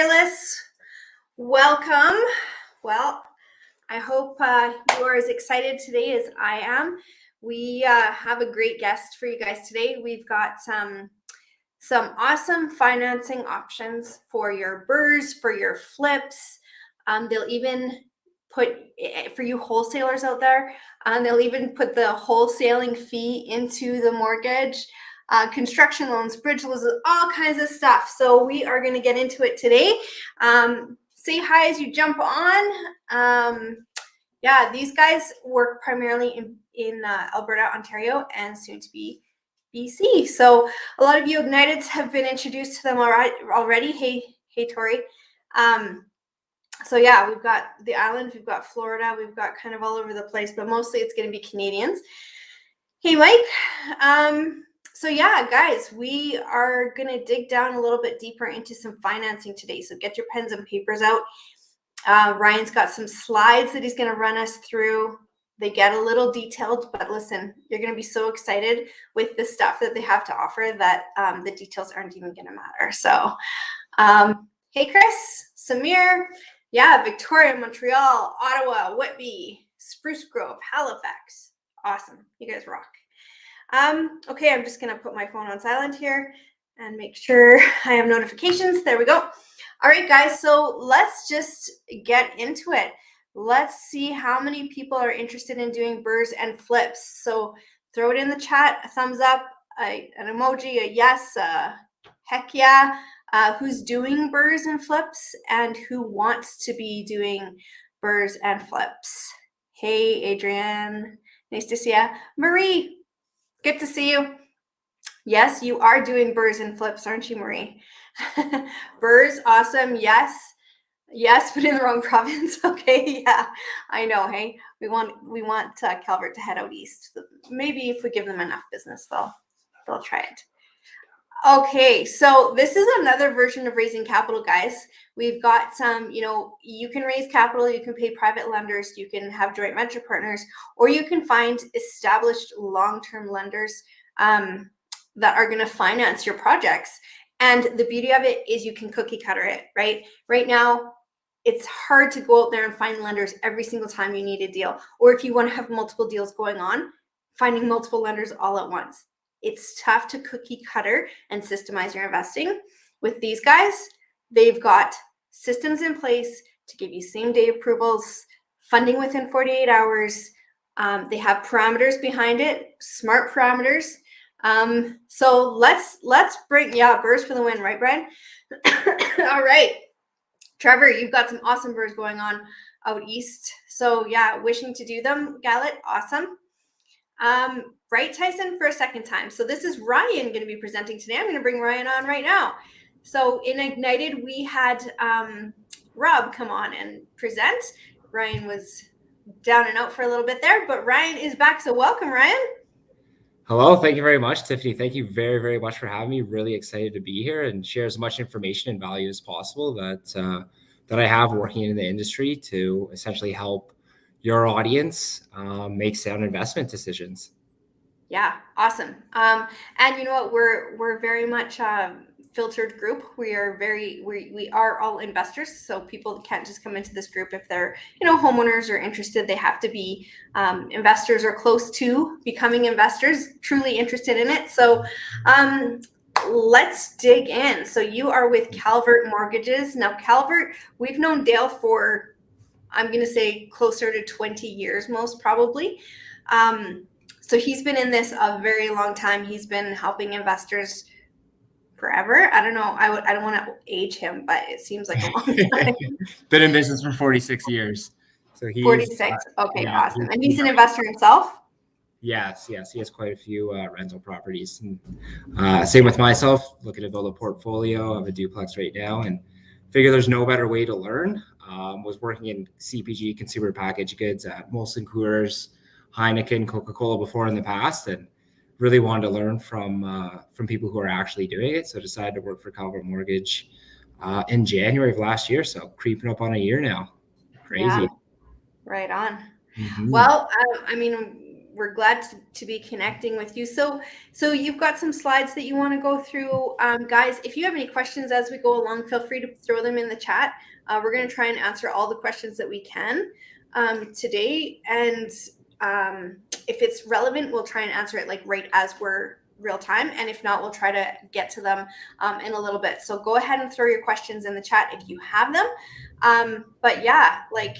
Fearless. Welcome. Well, I hope you are as excited today as I am. We have a great guest for you guys today. We've got some awesome financing options for your BRRRs, for your flips. They'll even put, for you wholesalers out there, they'll even put the wholesaling fee into the mortgage. Construction loans, bridge loans, all kinds of stuff. So we are going to get into it today. Say hi as you jump on. Yeah, these guys work primarily in Alberta, Ontario, and soon to be BC. So a lot of you Igniteds have been introduced to them already. Hey, Tori. So yeah, we've got the island, we've got Florida, we've got kind of all over the place, but mostly it's going to be Canadians. Hey, Mike. So yeah, guys, we are going to dig down a little bit deeper into some financing today. So get your pens and papers out. Ryan's got some slides that he's going to run us through. They get a little detailed, but listen, you're going to be so excited with the stuff that they have to offer that the details aren't even going to matter. So, hey, Chris, Samir, yeah, Victoria, Montreal, Ottawa, Whitby, Spruce Grove, Halifax. Awesome. You guys rock. Okay, I'm just going to put my phone on silent here and make sure I have notifications. There we go. All right, guys, so let's just get into it. Let's see how many people are interested in doing BRRRs and flips. So throw it in the chat, a thumbs up, an emoji, a yes, heck yeah. Who's doing BRRRs and flips and who wants to be doing BRRRs and flips? Hey, Adrienne, nice to see you. Marie, good to see you. Yes, you are doing BRRRs and flips, aren't you, Marie? BRRRs, awesome. Yes, but in the wrong province. Okay, yeah, I know. Hey, we want Calvert to head out east. Maybe if we give them enough business, they'll try it. Okay, so this is another version of raising capital, guys. We've got some, you can raise capital, you can pay private lenders, you can have joint venture partners, or you can find established long-term lenders that are going to finance your projects. And the beauty of it is you can cookie cutter it, right? Right now, it's hard to go out there and find lenders every single time you need a deal. Or if you want to have multiple deals going on, finding multiple lenders all at once. It's tough to cookie cutter and systemize your investing. With these guys, they've got systems in place to give you same-day approvals, funding within 48 hours. They have parameters behind it, smart parameters. So let's bring, BRRRs for the win, right, Brian? All right, Trevor, you've got some awesome BRRRs going on out east. So yeah, wishing to do them, Gallet, awesome. Right, Tyson, for a second time. So this is Ryan going to be presenting today. I'm going to bring Ryan on right now. So in Ignited, we had Rob come on and present. Ryan was down and out for a little bit there, but Ryan is back. So welcome, Ryan. Hello. Thank you very much, Tiffany. Thank you very, very much for having me. Really excited to be here and share as much information and value as possible that I have working in the industry to essentially help your audience make sound investment decisions. Yeah, awesome. And you know what? We're very much filtered group. We are all investors, so people can't just come into this group if they're homeowners or interested. They have to be investors or close to becoming investors, truly interested in it. So let's dig in. So you are with Calvert Mortgages. Now Calvert, we've known Dale for, I'm going to say, closer to 20 years, most probably. So he's been in this a very long time. He's been helping investors forever. I don't know. I don't want to age him, but it seems like a long time. Been in business for 46 years. So he's 46. Okay, yeah, awesome. And he's an investor himself? Yes. He has quite a few rental properties. And, same with myself, looking to build a portfolio of a duplex right now and figure there's no better way to learn. Was working in CPG, consumer packaged goods at Molson Coors, Heineken, Coca-Cola before in the past, and really wanted to learn from people who are actually doing it. So decided to work for Calvert Mortgage in January of last year. So creeping up on a year now. Crazy. Yeah, right on. Mm-hmm. Well, I mean, we're glad to be connecting with you. So you've got some slides that you want to go through. Guys, if you have any questions as we go along, feel free to throw them in the chat. We're going to try and answer all the questions that we can today. And if it's relevant, we'll try and answer it like right as we're real time. And if not, we'll try to get to them in a little bit. So go ahead and throw your questions in the chat if you have them. But yeah, like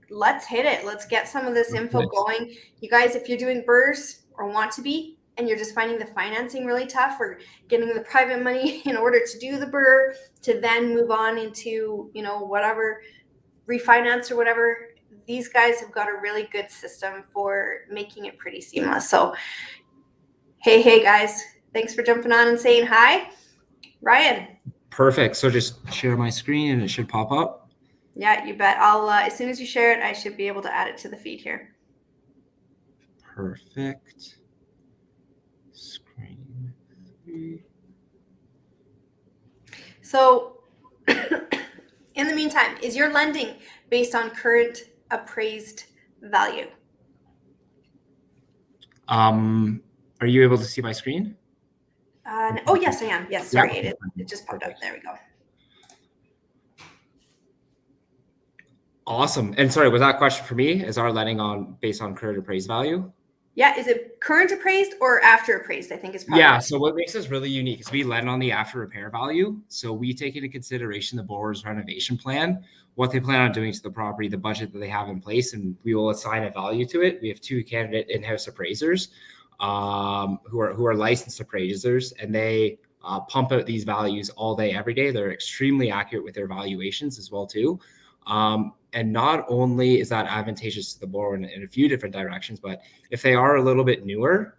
let's hit it. Let's get some of this info going. You guys, if you're doing BRRRs or want to be, and you're just finding the financing really tough or getting the private money in order to do the BRRRR to then move on into, you know, whatever refinance or whatever, these guys have got a really good system for making it pretty seamless. So hey guys, thanks for jumping on and saying hi. Ryan. Perfect. So just share my screen and it should pop up. Yeah, you bet. I'll as soon as you share it, I should be able to add it to the feed here. Perfect. Screen 3. So in the meantime, is your lending based on current appraised value? Are you able to see my screen? Oh, yes, I am. Yes, sorry, yeah. It just popped up. There we go. Awesome. And sorry, was that question for me? Is our lending based on current appraised value? Yeah, is it current appraised or after appraised? I think is probably. Yeah, so what makes us really unique is we lend on the after repair value. So we take into consideration the borrower's renovation plan, what they plan on doing to the property, the budget that they have in place, and we will assign a value to it. We have 2 candidate in-house appraisers who are licensed appraisers, and they pump out these values all day, every day. They're extremely accurate with their valuations as well too. And not only is that advantageous to the borrower in a few different directions, but if they are a little bit newer,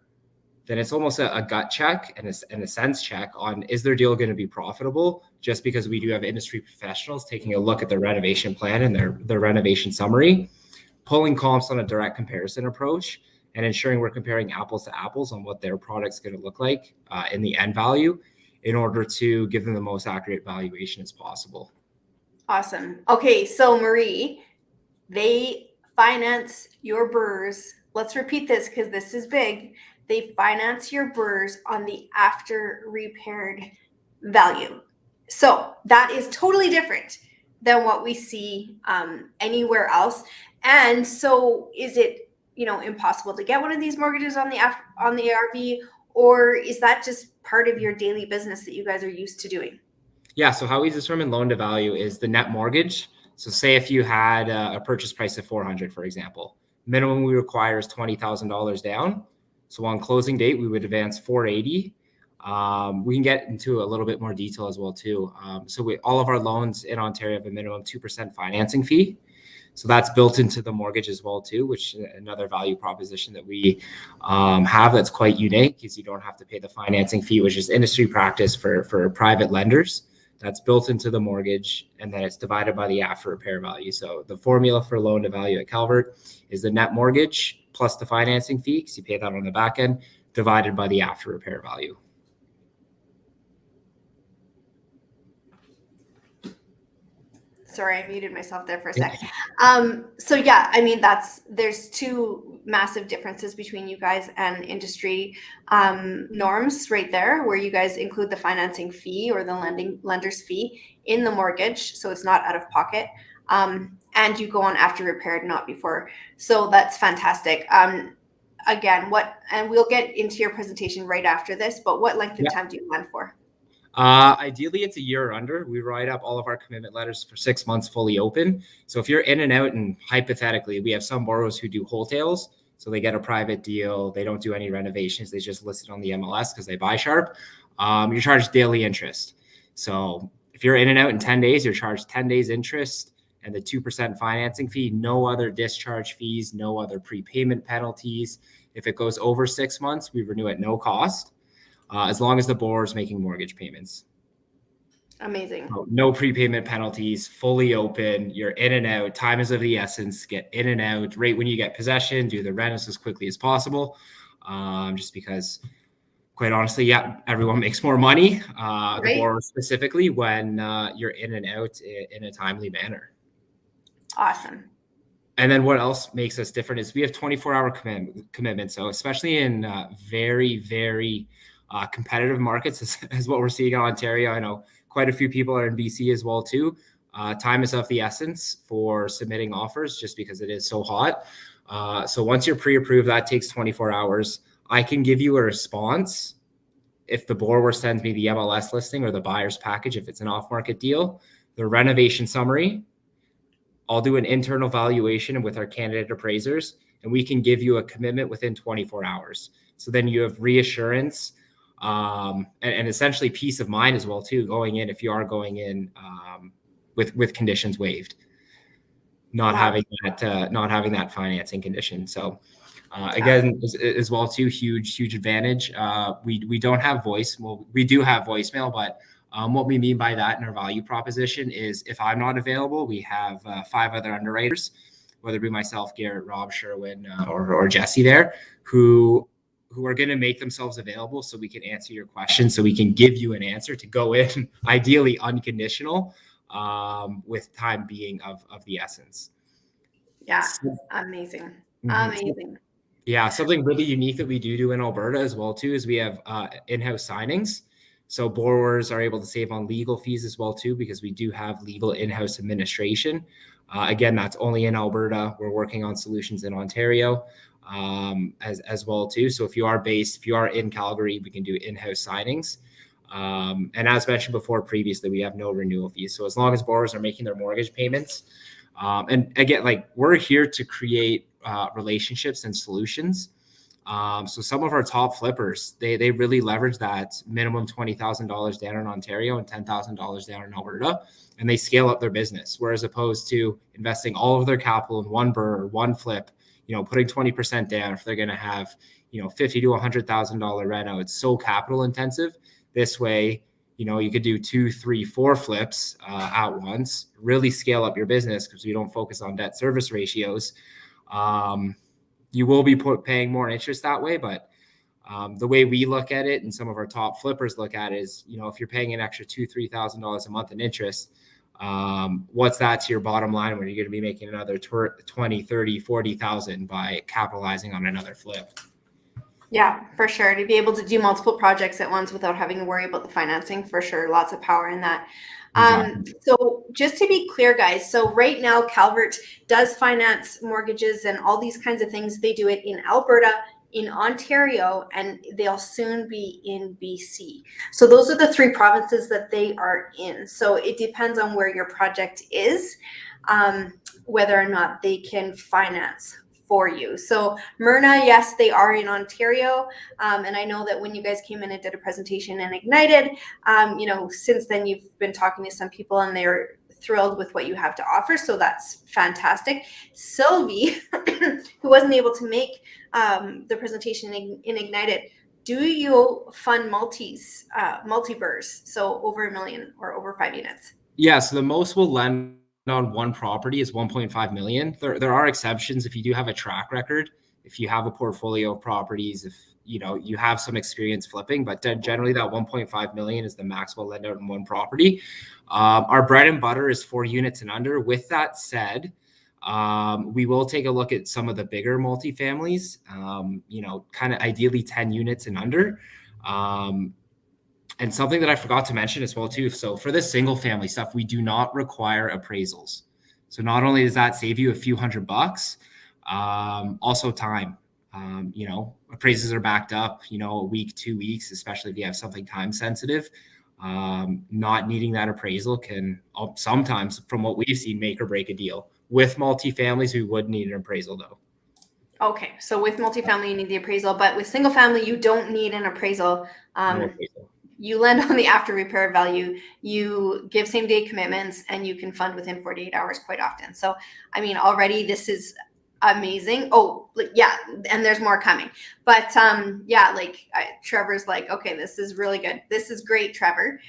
then it's almost a gut check and a sense check on, is their deal going to be profitable? Just because we do have industry professionals taking a look at their renovation plan and their renovation summary, pulling comps on a direct comparison approach, and ensuring we're comparing apples to apples on what their product's going to look like in the end value in order to give them the most accurate valuation as possible. Awesome. Okay, so Marie, they finance your BRRRs. Let's repeat this because this is big. They finance your BRRRs on the after repaired value. So that is totally different than what we see anywhere else. And so is it, you know, impossible to get one of these mortgages on the ARV, or is that just part of your daily business that you guys are used to doing? Yeah, so how we determine loan to value is the net mortgage. So say if you had a purchase price of $400,000, for example, minimum we require is $20,000 down. So on closing date, we would advance $480,000. We can get into a little bit more detail as well too. So all of our loans in Ontario have a minimum 2% financing fee. So that's built into the mortgage as well too, which is another value proposition that we have that's quite unique, is you don't have to pay the financing fee, which is industry practice for private lenders. That's built into the mortgage, and then it's divided by the after repair value. So the formula for loan to value at Calvert is the net mortgage plus the financing fee, because you pay that on the back end, divided by the after repair value. Sorry, I muted myself there for a sec. So yeah, I mean, there's 2 massive differences between you guys and industry norms right there, where you guys include the financing fee or the lender's fee in the mortgage, so it's not out of pocket, and you go on after repaired, not before. So that's fantastic. Again, and we'll get into your presentation right after this, but what length of time do you lend for? Ideally, it's a year or under. We write up all of our commitment letters for 6 months fully open. So if you're in and out, and hypothetically, we have some borrowers who do wholesales. So they get a private deal. They don't do any renovations. They just list it on the MLS because they buy sharp. You're charged daily interest. So if you're in and out in 10 days, you're charged 10 days interest and the 2% financing fee, no other discharge fees, no other prepayment penalties. If it goes over 6 months, we renew at no cost. As long as the borrower is making mortgage payments. Amazing. No prepayment penalties, fully open. You're in and out. Time is of the essence. Get in and out right when you get possession. Do the rentals as quickly as possible. Just because, quite honestly, everyone makes more money. Right. The borrower specifically when you're in and out in a timely manner. Awesome. And then what else makes us different is we have 24-hour commitment. So especially in very, very competitive markets, as what we're seeing in Ontario. I know quite a few people are in BC as well too. Time is of the essence for submitting offers just because it is so hot. So once you're pre-approved, that takes 24 hours. I can give you a response if the borrower sends me the MLS listing or the buyer's package, if it's an off-market deal, the renovation summary. I'll do an internal valuation with our candidate appraisers, and we can give you a commitment within 24 hours. So then you have reassurance and essentially peace of mind as well too, going in if you are going in with conditions waived, not having that financing condition. So again, as well too, huge advantage. We don't have voice. Well, we do have voicemail, but what we mean by that in our value proposition is if I'm not available, we have 5 other underwriters, whether it be myself, Garrett, Rob, Sherwin, or Jesse there, who are going to make themselves available so we can answer your questions, so we can give you an answer to go in, ideally unconditional, with time being of the essence. Yeah, amazing. Amazing. Yeah, something really unique that we do in Alberta as well too is we have in-house signings. So borrowers are able to save on legal fees as well too, because we do have legal in-house administration. Again, that's only in Alberta. We're working on solutions in Ontario as well too. So if you are in Calgary, we can do in-house signings. And as mentioned before previously, we have no renewal fees. So as long as borrowers are making their mortgage payments, and again, like we're here to create relationships and solutions. So some of our top flippers, they really leverage that minimum $20,000 down in Ontario and $10,000 down in Alberta, and they scale up their business. Whereas opposed to investing all of their capital in one BRRRR or one flip, putting 20% down if they're going to have, $50,000 to $100,000 reno, it's so capital intensive. This way, you could do 2, 3, 4 flips at once, really scale up your business because you don't focus on debt service ratios. You will be paying more interest that way, but the way we look at it and some of our top flippers look at it is, if you're paying an extra $2,000, $3,000 a month in interest, what's that to your bottom line when you're going to be making another 20, 30, 40,000 by capitalizing on another flip? Yeah, for sure. To be able to do multiple projects at once without having to worry about the financing, for sure. Lots of power in that. Exactly. So just to be clear, guys, so right now Calvert does finance mortgages and all these kinds of things. They do it in Alberta, in Ontario, and they'll soon be in BC. So those are the 3 provinces that they are in. So it depends on where your project is, whether or not they can finance for you. So Myrna, yes, they are in Ontario. And I know that when you guys came in and did a presentation in Ignited, since then you've been talking to some people and they're thrilled with what you have to offer. So that's fantastic. Sylvie, who wasn't able to make the presentation in Ignited, do you fund multi-BRRRs? So over $1 million or over 5 units? Yeah, so the most we'll lend on one property is 1.5 million. There are exceptions if you do have a track record, if you have a portfolio of properties, if you have some experience flipping, but generally that 1.5 million is the max we'll lend out in one property. Our bread and butter is 4 units and under. With that said, we will take a look at some of the bigger multifamilies, kind of ideally 10 units and under. And something that I forgot to mention as well too. So for this single family stuff, we do not require appraisals. So not only does that save you a few $100, also time. Appraisals are backed up, a week, 2 weeks, especially if you have something time sensitive. Not needing that appraisal can sometimes, from what we've seen, make or break a deal. With multifamilies, we would need an appraisal though. Okay, so with multifamily, you need the appraisal, but with single family, you don't need an appraisal. No appraisal. You lend on the after repair value, you give same day commitments, and you can fund within 48 hours quite often. So, I mean, already this is amazing. Oh, yeah, and there's more coming. But Trevor's like, okay, this is really good. This is great, Trevor.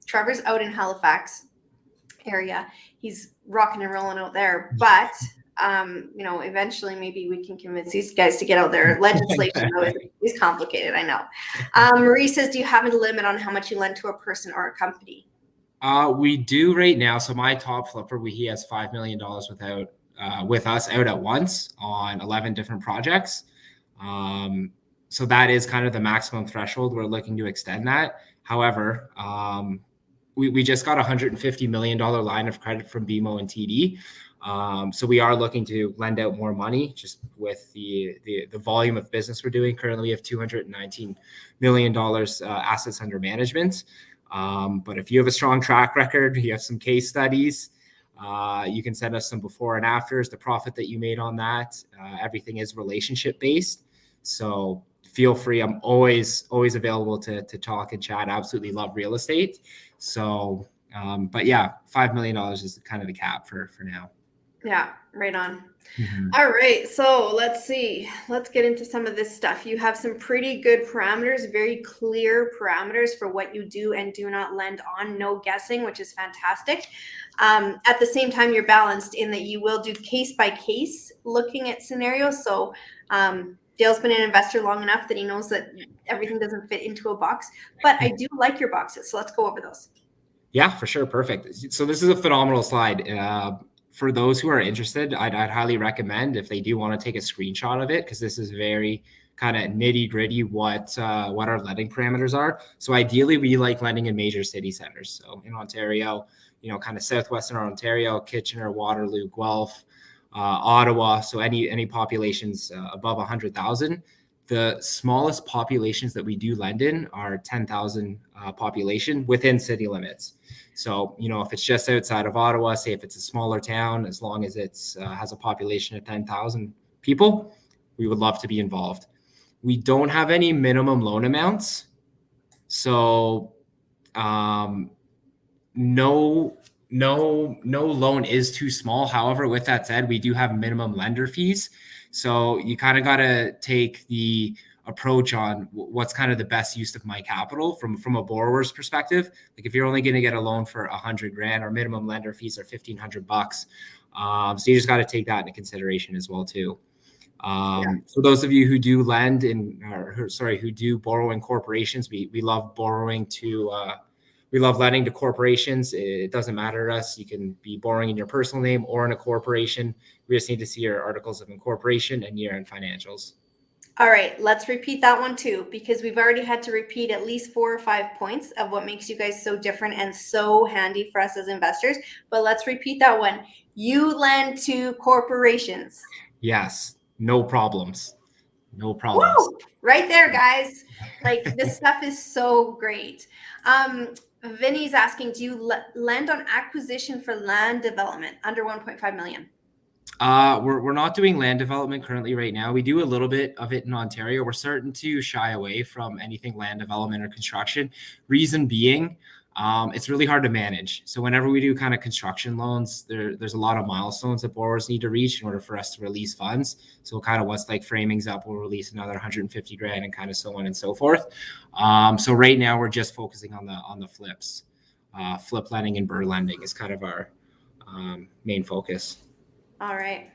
Trevor's out in Halifax area. He's rocking and rolling out there, but eventually maybe we can convince these guys to get out there. Legislation is complicated, I know. Marie says, do you have a limit on how much you lend to a person or a company? We do right now. So my top flipper, he has $5 million without with us out at once on 11 different projects. So that is kind of the maximum threshold. We're looking to extend that. However, we just got a $150 million line of credit from BMO and TD. So we are looking to lend out more money just with the volume of business we're doing. Currently, we have $219 million assets under management. But if you have a strong track record, you have some case studies, you can send us some before and afters, the profit that you made on that. Everything is relationship based. So feel free. I'm always available to talk and chat. Absolutely love real estate. So, but yeah, $5 million is kind of the cap for now. Yeah, right on. Mm-hmm. All right, so let's see. Let's get into some of this stuff. You have some pretty good parameters, very clear parameters for what you do and do not lend on. No guessing, which is fantastic. At the same time, you're balanced in that you will do case by case looking at scenarios. So Dale's been an investor long enough that he knows that everything doesn't fit into a box. But I do like your boxes, so let's go over those. Yeah, for sure. Perfect. So this is a phenomenal slide. For those who are interested, I'd highly recommend if they do want to take a screenshot of it, because this is very kind of nitty gritty what our lending parameters are. So ideally, we like lending in major city centers. So in Ontario, kind of southwestern Ontario, Kitchener, Waterloo, Guelph, Ottawa. So any populations above 100,000. The smallest populations that we do lend in are 10,000 population within city limits. So, if it's just outside of Ottawa, say if it's a smaller town, as long as it's has a population of 10,000 people, we would love to be involved. We don't have any minimum loan amounts. So no loan is too small. However, with that said, we do have minimum lender fees. So you kind of got to take the approach on what's kind of the best use of my capital from a borrower's perspective. Like if you're only going to get a loan for $100,000, our minimum lender fees are $1,500. So you just got to take that into consideration as well too. For those of you who do lend who do borrow in corporations, we love borrowing we love lending to corporations. It doesn't matter to us. You can be borrowing in your personal name or in a corporation. We just need to see your articles of incorporation and year-end financials. All right, let's repeat that one too, because we've already had to repeat at least 4 or 5 points of what makes you guys so different and so handy for us as investors. But let's repeat that one. You lend to corporations. Yes, no problems. No problems. Woo! Right there, guys. Like this stuff is so great. Vinny's asking, do you lend on acquisition for land development under 1.5 million? We're not doing land development currently right now. We do a little bit of it in Ontario. We're starting to shy away from anything land development or construction. Reason being, it's really hard to manage. So whenever we do kind of construction loans, there's a lot of milestones that borrowers need to reach in order for us to release funds. So kind of once like framing's up, we'll release another $150,000 and kind of so on and so forth. So right now we're just focusing on the flips. Flip lending and BRRRR lending is kind of our main focus. All right.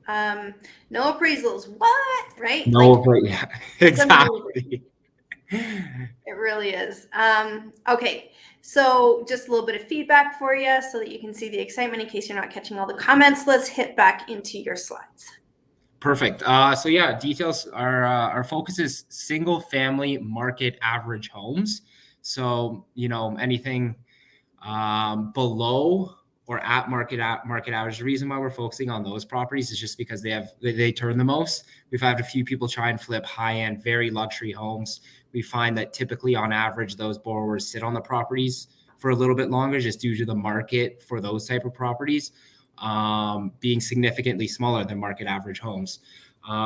No appraisals. What? Right? No, yeah, exactly. It really is. Okay. So just a little bit of feedback for you so that you can see the excitement in case you're not catching all the comments. Let's hit back into your slides. Perfect. So yeah, details are our focus is single family market average homes. So, anything below or at market average. The reason why we're focusing on those properties is just because they turn the most. We've had a few people try and flip high-end, very luxury homes. We find that typically on average, those borrowers sit on the properties for a little bit longer just due to the market for those type of properties being significantly smaller than market average homes.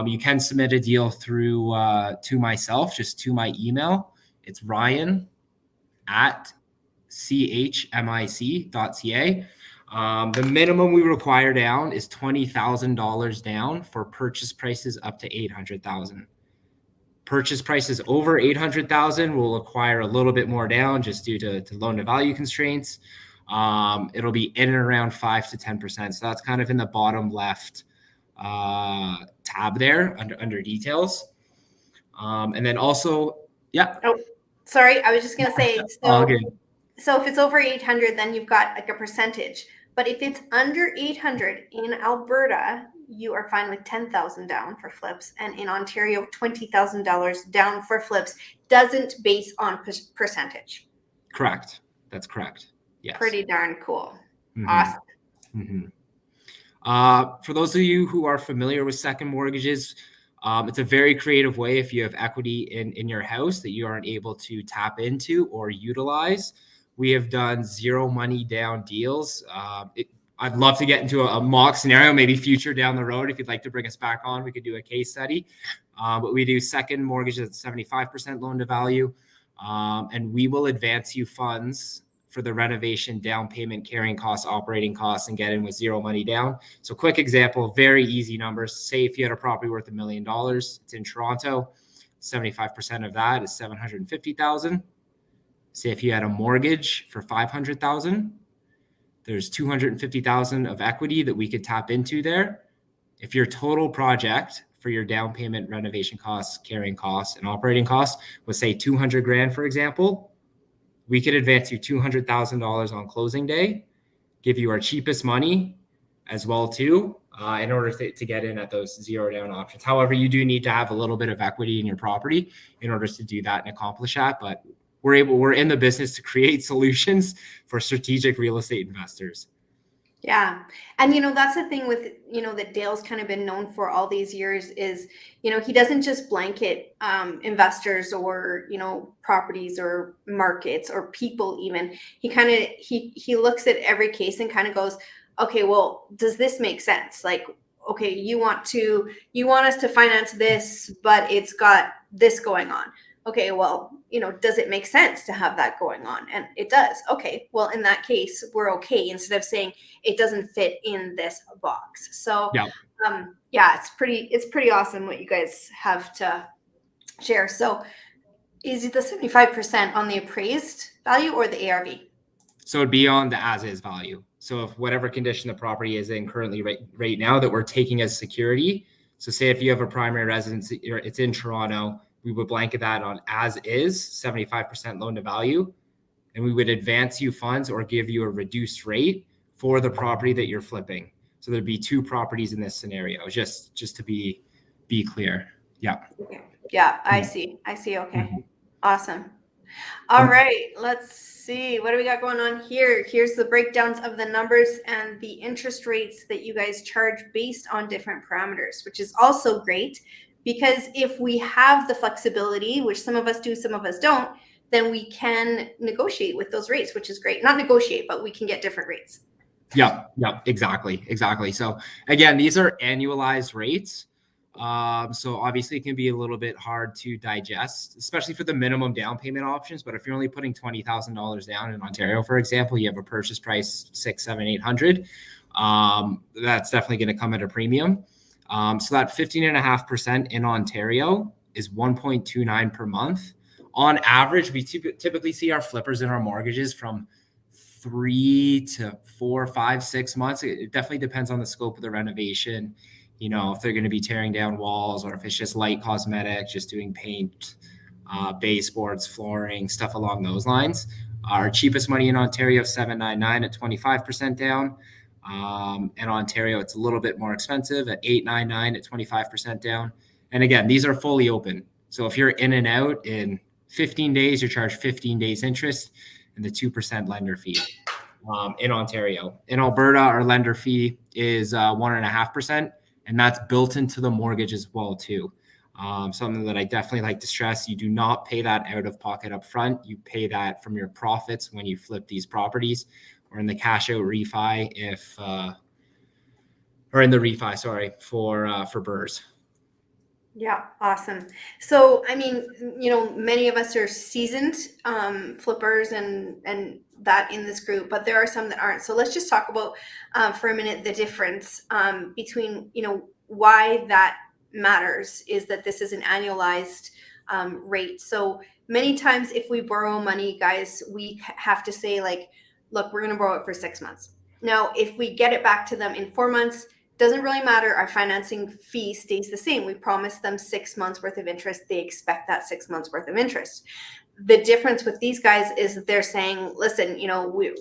You can submit a deal through to myself, just to my email. It's ryan@chmic.ca. The minimum we require down is $20,000 down for purchase prices up to $800,000. Purchase prices over $800,000 will require a little bit more down just due to loan to value constraints. It'll be in and around 5 to 10%. So that's kind of in the bottom left tab there under details. And then also, yeah. Oh, sorry. I was just going to say, so if it's over 800, then you've got like a percentage. But if it's under 800 in Alberta, you are fine with 10,000 down for flips, and in Ontario, $20,000 down for flips doesn't base on percentage. Correct. That's correct. Yes. Pretty darn cool. Mhm. Awesome. For those of you who are familiar with second mortgages, it's a very creative way if you have equity in your house that you aren't able to tap into or utilize. We have done zero money down deals. I'd love to get into a mock scenario, maybe future down the road. If you'd like to bring us back on, we could do a case study. But we do second mortgages at 75% loan to value. And we will advance you funds for the renovation, down payment, carrying costs, operating costs, and get in with zero money down. So quick example, very easy numbers. Say if you had a property worth $1 million, it's in Toronto, 75% of that is $750,000. Say if you had a mortgage for $500,000, there's $250,000 of equity that we could tap into there. If your total project for your down payment, renovation costs, carrying costs, and operating costs was say $200,000, for example, we could advance you $200,000 on closing day, give you our cheapest money as well too, in order to get in at those zero down options. However, you do need to have a little bit of equity in your property in order to do that and accomplish that. But we're in the business to create solutions for strategic real estate investors. Yeah. And, that's the thing with, that Dale's kind of been known for all these years is, he doesn't just blanket investors or, properties or markets or people even. He kind of, he looks at every case and kind of goes, okay, well, does this make sense? Like, okay, you want us to finance this, but it's got this going on. Okay, well, does it make sense to have that going on? And it does. Okay, well, in that case, we're okay, instead of saying it doesn't fit in this box. So, yeah, it's pretty awesome what you guys have to share. So, is it the 75% on the appraised value or the ARV? So it'd be on the as-is value. So if whatever condition the property is in currently right now that we're taking as security. So say if you have a primary residence, it's in Toronto, we would blanket that on as is, 75% loan to value, and we would advance you funds or give you a reduced rate for the property that you're flipping. So there'd be two properties in this scenario, just to be clear. Yeah. Okay. Yeah, I see. Okay. Awesome. All right, let's see. What do we got going on here? Here's the breakdowns of the numbers and the interest rates that you guys charge based on different parameters, which is also great. Because if we have the flexibility, which some of us do, some of us don't, then we can negotiate with those rates, which is great. Not negotiate, but we can get different rates. Yeah, exactly. So again, these are annualized rates. So obviously it can be a little bit hard to digest, especially for the minimum down payment options. But if you're only putting $20,000 down in Ontario, for example, you have a purchase price $600, $700, $800. That's definitely going to come at a premium. So that 15.5% in Ontario is 1.29 per month. On average, we typically see our flippers in our mortgages from 3 to 4, 5, 6 months. It definitely depends on the scope of the renovation. If they're going to be tearing down walls or if it's just light cosmetic, just doing paint, baseboards, flooring, stuff along those lines. Our cheapest money in Ontario is $799 at 25% down. In Ontario, it's a little bit more expensive at $899 at 25% down. And again, these are fully open. So if you're in and out in 15 days, you're charged 15 days interest and the 2% lender fee. In Ontario. In Alberta, our lender fee is 1.5%, and that's built into the mortgage as well too. Something that I definitely like to stress: you do not pay that out of pocket up front. You pay that from your profits when you flip these properties, or in the cash out refi for BRRRs. Yeah, awesome. So, I mean, many of us are seasoned flippers and that in this group, but there are some that aren't. So let's just talk about for a minute the difference between, why that matters is that this is an annualized rate. So many times if we borrow money, guys, we have to say like, look, we're going to borrow it for 6 months. Now, if we get it back to them in 4 months, doesn't really matter. Our financing fee stays the same. We promise them 6 months worth of interest. They expect that 6 months worth of interest. The difference with these guys is that they're saying, listen,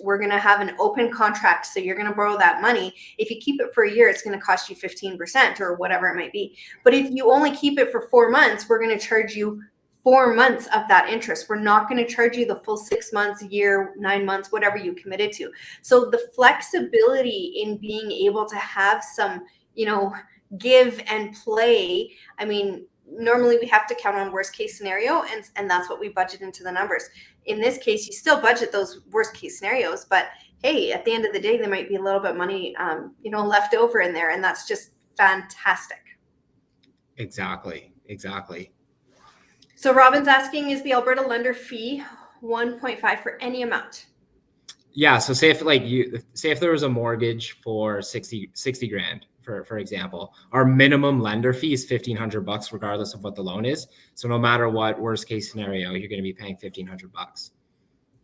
we're going to have an open contract. So you're going to borrow that money. If you keep it for a year, it's going to cost you 15% or whatever it might be. But if you only keep it for 4 months, we're going to charge you 4 months of that interest. We're not going to charge you the full 6 months, year, 9 months, whatever you committed to. So the flexibility in being able to have some, give and play. I mean, normally we have to count on worst case scenario, and that's what we budget into the numbers. In this case, you still budget those worst case scenarios, but hey, at the end of the day, there might be a little bit of money, left over in there, and that's just fantastic. Exactly. So Robin's asking, is the Alberta lender fee 1.5 for any amount? Yeah. So say if there was a mortgage for 60 grand, for example, our minimum lender fee is $1,500 regardless of what the loan is. So no matter what, worst case scenario, you're going to be paying $1,500.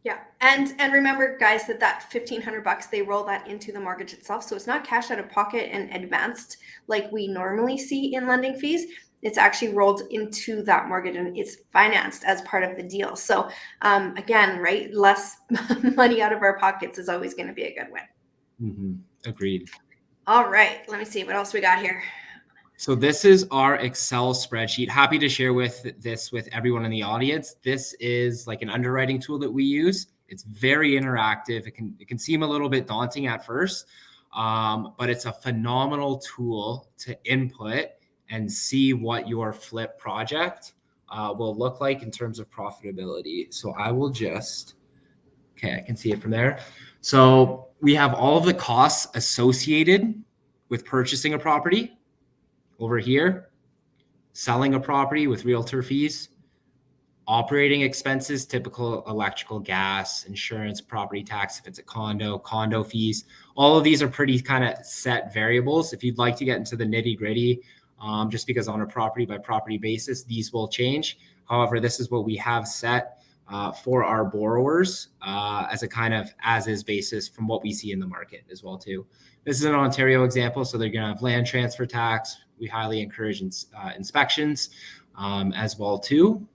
Yeah. And remember, guys, that $1,500, they roll that into the mortgage itself. So it's not cash out of pocket and advanced like we normally see in lending fees. It's actually rolled into that mortgage and it's financed as part of the deal. So again, right, less money out of our pockets is always going to be a good win. Mm-hmm. Agreed. All right, let me see what else we got here. So this is our Excel spreadsheet. Happy to share with everyone in the audience. This is like an underwriting tool that we use. It's very interactive. It can seem a little bit daunting at first, but it's a phenomenal tool to input and see what your flip project will look like in terms of profitability. So I will I can see it from there. So we have all of the costs associated with purchasing a property over here, selling a property with realtor fees, operating expenses, typical electrical, gas, insurance, property tax, if it's a condo fees. All of these are pretty kind of set variables. If you'd like to get into the nitty gritty, just because on a property by property basis, these will change. However, this is what we have set for our borrowers as a kind of as-is basis from what we see in the market as well too. This is an Ontario example, so they're going to have land transfer tax. We highly encourage inspections as well too.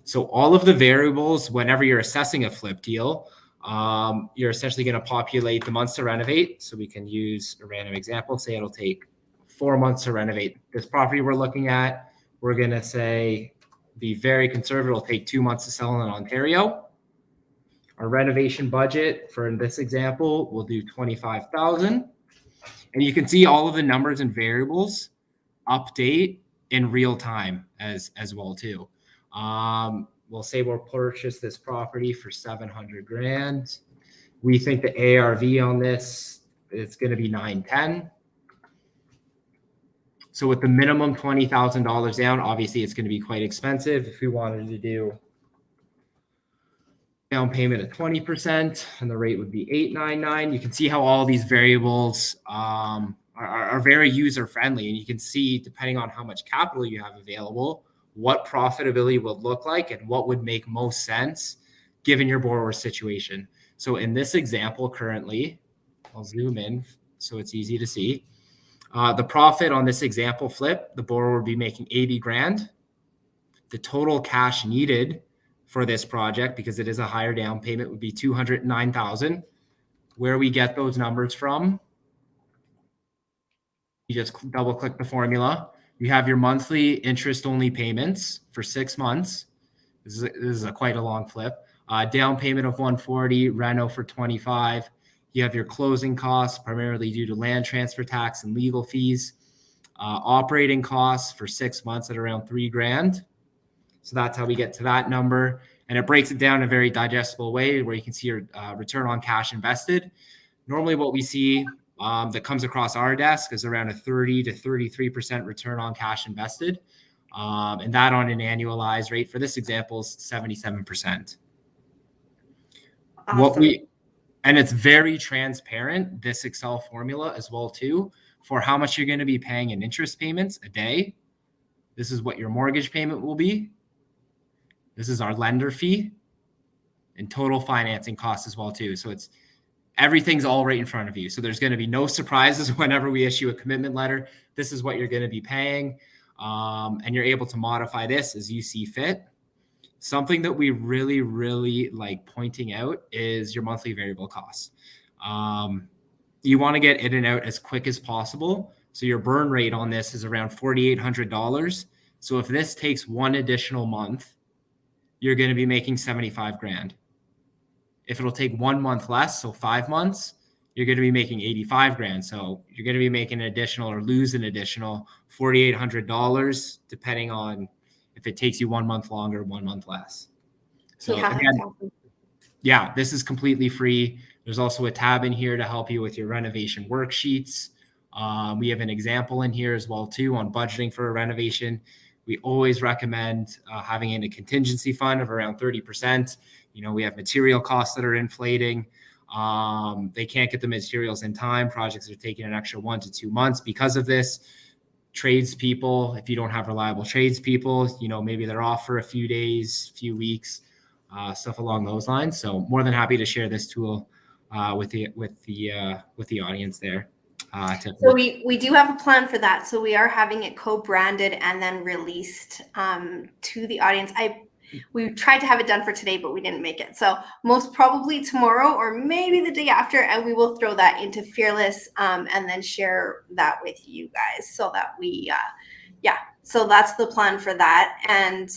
So all of the variables, whenever you're assessing a flip deal, you're essentially going to populate the months to renovate. So we can use a random example. Say it'll take 4 months to renovate this property we're looking at. We're going to say, be very conservative. It'll take 2 months to sell in Ontario. Our renovation budget for this example, we'll do $25,000. And you can see all of the numbers and variables update in real time as well too. We'll say we'll purchase this property for 700 grand. We think the ARV on this, it's going to be 910. So with the minimum $20,000 down, obviously it's going to be quite expensive. If we wanted to do down payment at 20% and the rate would be $899. You can see how all these variables are very user friendly, and you can see, depending on how much capital you have available, what profitability would look like and what would make most sense given your borrower's situation. So in this example currently, I'll zoom in so it's easy to see. The profit on this example flip, the borrower would be making 80 grand. The total cash needed for this project, because it is a higher down payment, would be 209,000. Where we get those numbers from, you just double click the formula. You have your monthly interest only payments for 6 months. This is quite a long flip. Down payment of 140, reno for 25. You have your closing costs, primarily due to land transfer tax and legal fees. Operating costs for 6 months at around 3 grand. So that's how we get to that number. And it breaks it down in a very digestible way where you can see your return on cash invested. Normally what we see that comes across our desk is around a 30 to 33% return on cash invested. And that on an annualized rate for this example is 77%. Awesome. And it's very transparent, this Excel formula as well too, for how much you're going to be paying in interest payments a day. This is what your mortgage payment will be. This is our lender fee and total financing costs as well too. So everything's all right in front of you. So there's going to be no surprises whenever we issue a commitment letter. This is what you're going to be paying. And you're able to modify this as you see fit. something that we really, really like pointing out is your monthly variable costs. You want to get in and out as quick as possible. So your burn rate on this is around $4,800. So if this takes one additional month, you're going to be making 75 grand. If it'll take 1 month less, so 5 months, you're going to be making 85 grand. So you're going to be making an additional or lose an additional $4,800, depending on if it takes you 1 month longer, 1 month less. So Yeah, again, awesome. yeah, this is completely free. There's also a tab in here to help you with your renovation worksheets. We have an example in here as well too on budgeting for a renovation. We always recommend having in a contingency fund of around 30%. You know, we have material costs that are inflating. They can't get the materials in time. Projects are taking an extra 1 to 2 months because of this. Tradespeople, if you don't have reliable tradespeople, you know, maybe they're off for a few days, few weeks, stuff along those lines. So more than happy to share this tool with the audience there. So we do have a plan for that. So we are having it co-branded and then released to the audience. We tried to have it done for today, but we didn't make it. So most probably tomorrow or maybe the day after, and we will throw that into Fearless and then share that with you guys so that we, so that's the plan for that. And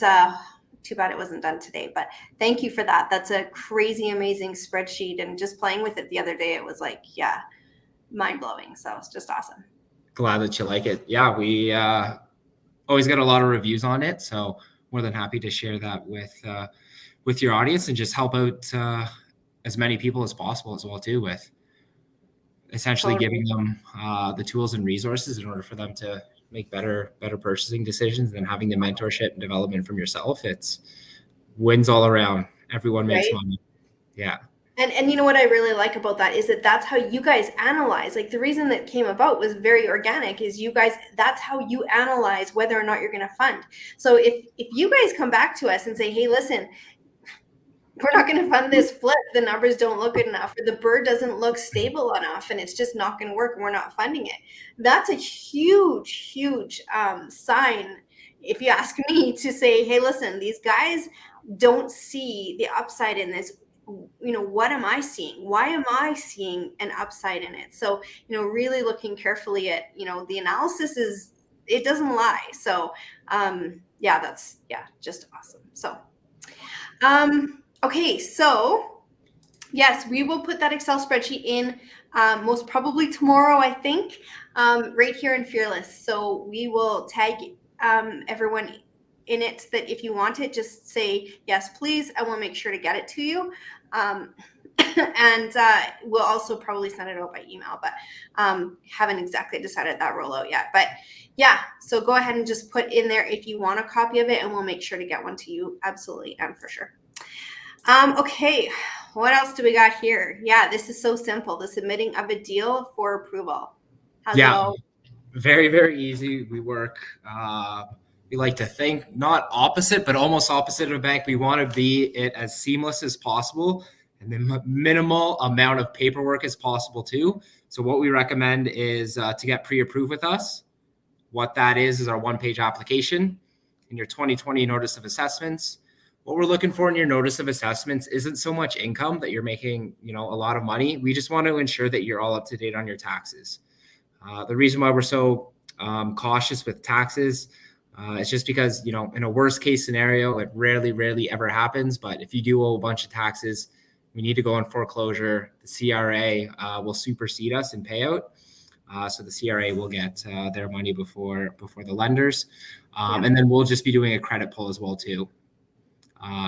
too bad it wasn't done today, but thank you for that. That's a crazy, amazing spreadsheet. And just playing with it the other day, it was like, mind-blowing. So it's just awesome. Glad that you like it. Yeah, we always get a lot of reviews on it. So more than happy to share that with your audience and just help out as many people as possible as well too, with essentially giving them the tools and resources in order for them to make better purchasing decisions, and having the mentorship and development from yourself. It's wins all around. Everyone makes money. Yeah. And you know what I really like about that is that that's how you guys analyze. Like the reason that came about was very organic, is you guys, that's how you analyze whether or not you're going to fund. So if you guys come back to us and say, hey, listen, we're not going to fund this flip, the numbers don't look good enough, or the BRRRR doesn't look stable enough and it's just not going to work and we're not funding it, that's a huge sign, if you ask me, to say, hey, listen, these guys don't see the upside in this. You know, what am I seeing? Why am I seeing an upside in it? So, you know, really looking carefully at, you know, the analysis it doesn't lie. So, that's just awesome. So, okay. So yes, we will put that Excel spreadsheet in, most probably tomorrow, I think, right here in Fearless. So we will tag, everyone in it, that if you want it, just say yes please, I will make sure to get it to you, and we'll also probably send it out by email, but haven't exactly decided that rollout yet. But yeah, so go ahead and just put in there if you want a copy of it, and we'll make sure to get one to you, absolutely and for sure. Okay, what else do we got here? Yeah, this is so simple, the submitting of a deal for approval. How's it go? Very, very easy. We work we like to think not opposite, but almost opposite of a bank. We want to be it as seamless as possible and the minimal amount of paperwork as possible too. So what we recommend is to get pre-approved with us. What that is our one-page application and your 2020 notice of assessments. What we're looking for in your notice of assessments isn't so much income that you're making, you know, a lot of money. We just want to ensure that you're all up to date on your taxes. The reason why we're so cautious with taxes, it's just because, you know, in a worst case scenario, it rarely ever happens. But if you do owe a bunch of taxes, we need to go in foreclosure. The CRA will supersede us in payout. So the CRA will get their money before the lenders. And then we'll just be doing a credit pull as well too.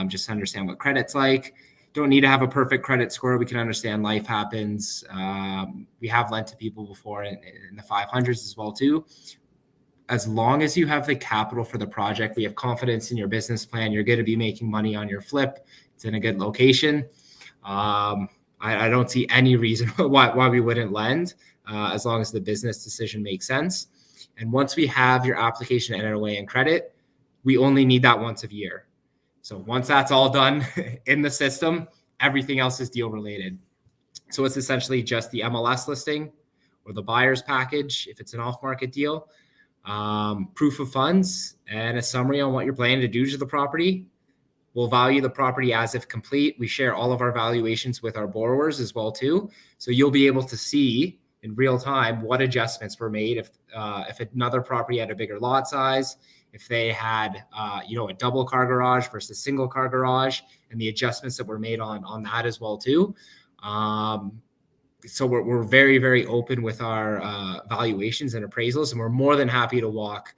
Just to understand what credit's like. Don't need to have a perfect credit score. We can understand life happens. We have lent to people before in the 500s as well too. As long as you have the capital for the project, we have confidence in your business plan. You're going to be making money on your flip. It's in a good location. I don't see any reason why we wouldn't lend, as long as the business decision makes sense. And once we have your application entered away in credit, we only need that once a year. So once that's all done in the system, everything else is deal related. So it's essentially just the MLS listing or the buyer's package if it's an off-market deal, proof of funds, and a summary on what you're planning to do to the property. We'll value the property as if complete. We share all of our valuations with our borrowers as well too. So you'll be able to see in real time what adjustments were made if another property had a bigger lot size, if they had a double car garage versus single car garage, and the adjustments that were made on that as well too. So we're very, very open with our valuations and appraisals, and we're more than happy to walk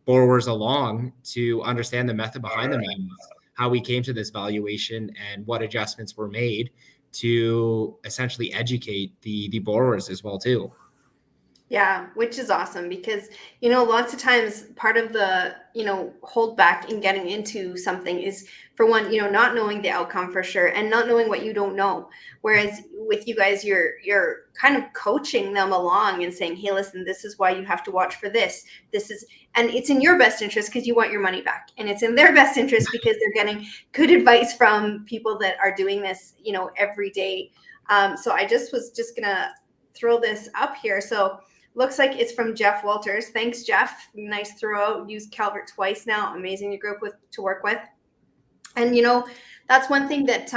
borrowers along to understand the method behind them, and how we came to this valuation and what adjustments were made to essentially educate the borrowers as well too. Yeah, which is awesome because, lots of times part of the, hold back in getting into something is, for one, not knowing the outcome for sure and not knowing what you don't know. Whereas with you guys, you're kind of coaching them along and saying, hey, listen, this is why you have to watch for this. And it's in your best interest because you want your money back. And it's in their best interest because they're getting good advice from people that are doing this, every day. So I was just going to throw this up here. So looks like it's from Jeff Walters. Thanks, Jeff. Nice throw. Used Calvert twice now. Amazing group to work with. And, that's one thing that,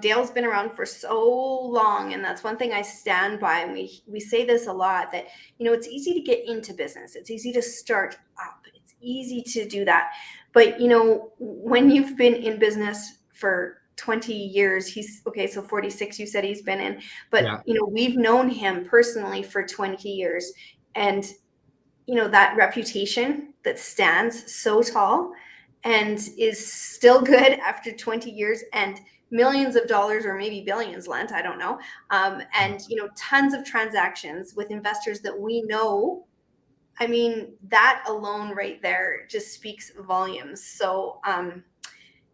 Dale's been around for so long. And that's one thing I stand by. And we say this a lot, that, it's easy to get into business. It's easy to start up. It's easy to do that. But, when you've been in business for 20 years, so 46 you said he's been in, but yeah. We've known him personally for 20 years, and that reputation that stands so tall and is still good after 20 years and millions of dollars or maybe billions lent, I don't know, and tons of transactions with investors that we know. I mean, that alone right there just speaks volumes. So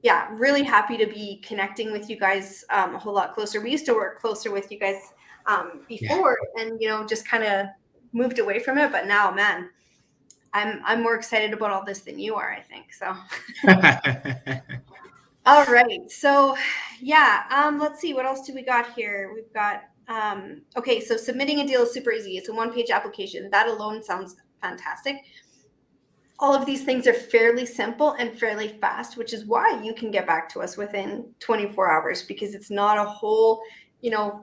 yeah, really happy to be connecting with you guys a whole lot closer. We used to work closer with you guys before, and just kind of moved away from it. But now, man, I'm more excited about all this than you are, I think. So, all right. So, yeah. Let's see, what else do we got here? We've got okay. So submitting a deal is super easy. It's a one-page application. That alone sounds fantastic. All of these things are fairly simple and fairly fast, which is why you can get back to us within 24 hours, because it's not a whole,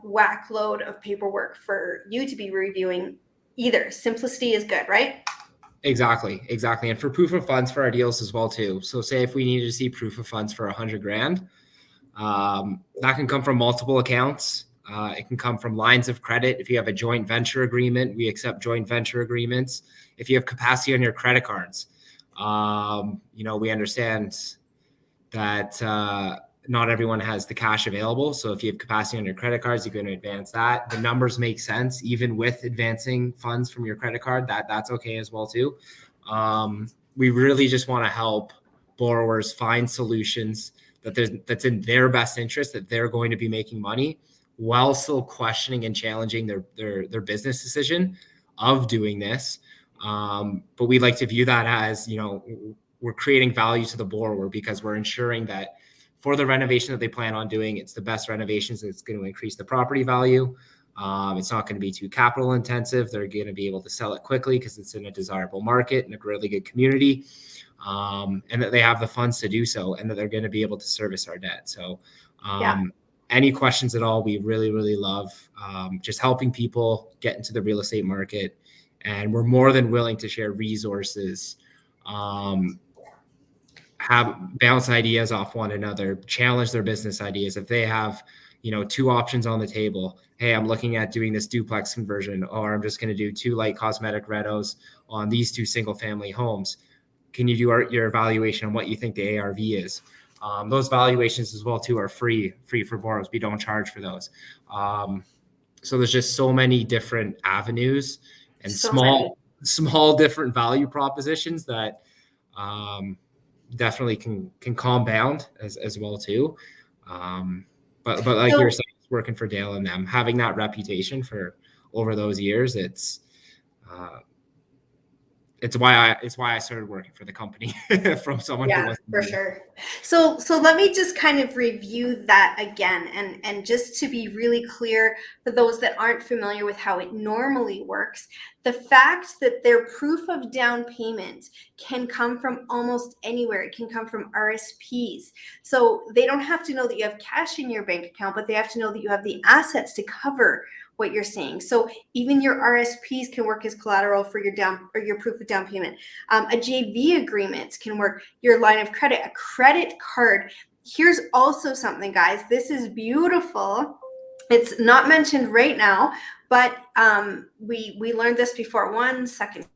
whack load of paperwork for you to be reviewing either. Simplicity is good, right? Exactly. And for proof of funds for our deals as well too. So say if we needed to see proof of funds for $100,000, that can come from multiple accounts. It can come from lines of credit. If you have a joint venture agreement, we accept joint venture agreements. If you have capacity on your credit cards, we understand that not everyone has the cash available. So if you have capacity on your credit cards, you can advance that. The numbers make sense, even with advancing funds from your credit card. That's okay as well too. We really just want to help borrowers find solutions that's in their best interest, that they're going to be making money while still questioning and challenging their business decision of doing this. But we like to view that as, we're creating value to the borrower because we're ensuring that for the renovation that they plan on doing, it's the best renovations that's going to increase the property value. It's not going to be too capital intensive. They're going to be able to sell it quickly because it's in a desirable market and a really good community, and that they have the funds to do so, and that they're going to be able to service our debt. So any questions at all, we really, really love just helping people get into the real estate market. And we're more than willing to share resources, have bounce ideas off one another, challenge their business ideas. If they have, two options on the table, hey, I'm looking at doing this duplex conversion, or I'm just going to do 2 light cosmetic renos on these 2 single family homes. Can you do your evaluation on what you think the ARV is? Those valuations as well too are free for borrowers. We don't charge for those. So there's just so many different avenues and small different value propositions that definitely can compound as well too. But like you're saying, it's working for Dale and them, having that reputation for over those years, it's it's why I started working for the company from someone who Yeah, wasn't for me. sure. So let me just kind of review that again, and just to be really clear for those that aren't familiar with how it normally works, the fact that their proof of down payment can come from almost anywhere. It can come from RSPs. So they don't have to know that you have cash in your bank account, but they have to know that you have the assets to cover what you're saying. So even your RSPs can work as collateral for your proof of down payment. A JV agreement can work, your line of credit, a credit card. Here's also something, guys. This is beautiful. It's not mentioned right now, but we learned this before. 1 second.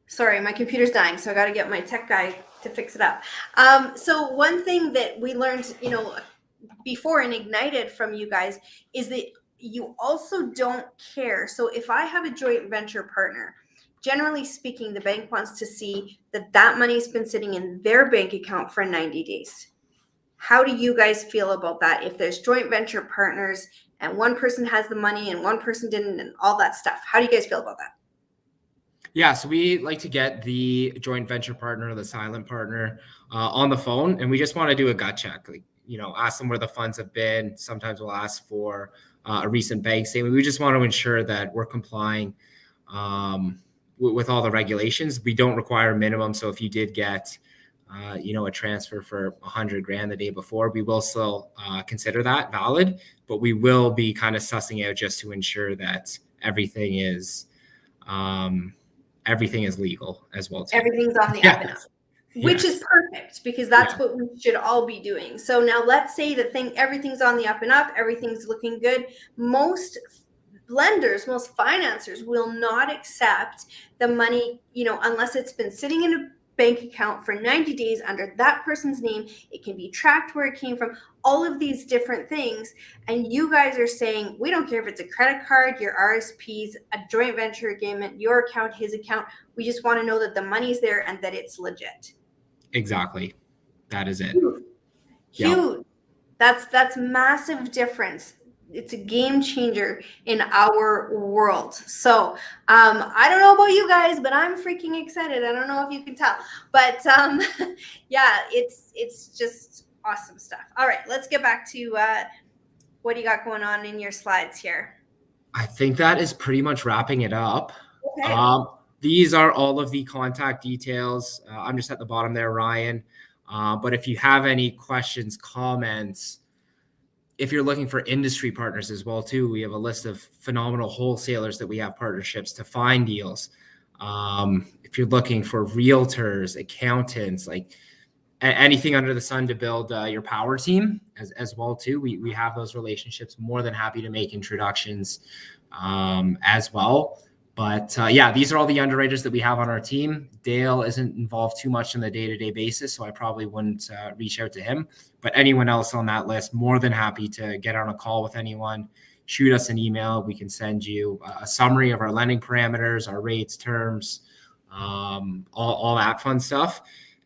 Sorry, my computer's dying, so I got to get my tech guy to fix it up. So one thing that we learned, before and ignited from you guys is that you also don't care. So if I have a joint venture partner, generally speaking, the bank wants to see that money's been sitting in their bank account for 90 days. How do you guys feel about that? If there's joint venture partners and one person has the money and one person didn't and all that stuff, how do you guys feel about that? Yeah, so we like to get the joint venture partner, the silent partner, on the phone, and we just want to do a gut check. Like, ask them where the funds have been. Sometimes we'll ask for a recent bank statement. We just want to ensure that we're complying with all the regulations. We don't require a minimum. So if you did get, a transfer for $100,000 the day before, we will still consider that valid, but we will be kind of sussing out just to ensure that everything is legal as well too. Everything's on the up and up, which is perfect, because that's what we should all be doing. So now let's say everything's on the up and up, everything's looking good. Most lenders, most financiers will not accept the money, unless it's been sitting in a bank account for 90 days under that person's name. It can be tracked where it came from, all of these different things. And you guys are saying, we don't care if it's a credit card, your RSPs, a joint venture agreement, your account, his account. We just want to know that the money's there and that it's legit. Exactly. That is it. Huge. That's massive difference. It's a game changer in our world. So I don't know about you guys, but I'm freaking excited. I don't know if you can tell, but yeah, it's just awesome stuff. All right, let's get back to what do you got going on in your slides here? I think that is pretty much wrapping it up. Okay. These are all of the contact details. I'm just at the bottom there, Ryan. But if you have any questions, comments, if you're looking for industry partners as well too, we have a list of phenomenal wholesalers that we have partnerships to find deals. If you're looking for realtors, accountants, like anything under the sun to build your power team as well too, we have those relationships. More than happy to make introductions as well. But yeah, these are all the underwriters that we have on our team. Dale isn't involved too much on the day-to-day basis, so I probably wouldn't reach out to him. But anyone else on that list, more than happy to get on a call with anyone. Shoot us an email. We can send you a summary of our lending parameters, our rates, terms, all that fun stuff.